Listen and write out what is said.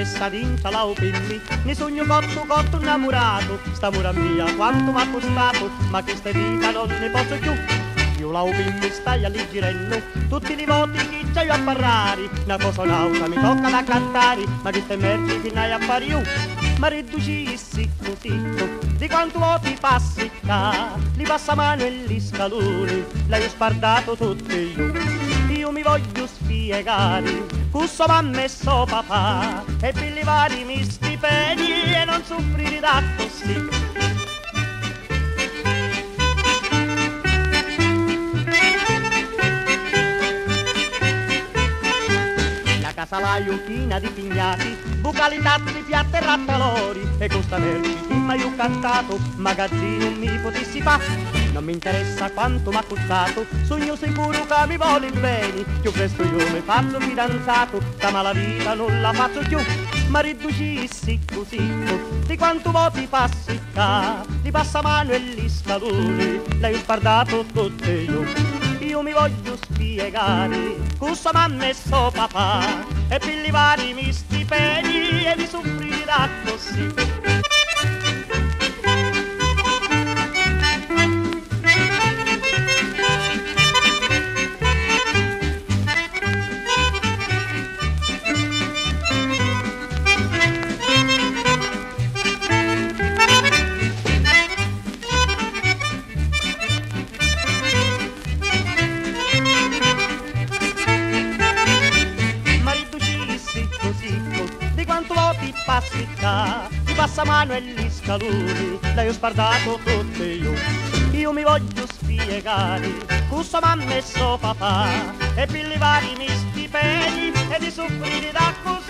interessa d'incia la opinni, ne sogno cotto innamorato, sta mura mia quanto m'ha costato, ma questa vita non ne posso più. Io la opinni stai alleggerendo, tutti i voti che c'hai a parlare, una cosa nauta mi tocca da cantare, ma queste merci che n'hai a fare io. Ma riducissi così, di quanto voti passi da, li passa mano e gli scaloni, l'hai spardato tutti io mi voglio spiegare, cusso m'ha messo papà, e per levare i miei stipendi e non soffrire da così. Casa la iuchina di pignati, bucali, tazzi, piatte e rattalori, e costa merci che m'hai io cantato, magazzino mi potessi fa. Non mi interessa quanto m'ha costato, sogno sicuro che mi vuole bene, più presto io mi faccio fidanzato, da mala vita non la faccio più. Ma riducissi così, di quanto voti passi qua, li passa mano e gli scaloni, l'hai spardato tutto io mi voglio spiegare, cosa m'ha messo papà, e per levare i miei stipendi e di soffrire da così. Passi qua, ti passa mano e gli scaloni, l'hai spardato tutto io mi voglio spiegare, cosa m'ha messo papà, e per levare i miei stipendi e di soffrire da così.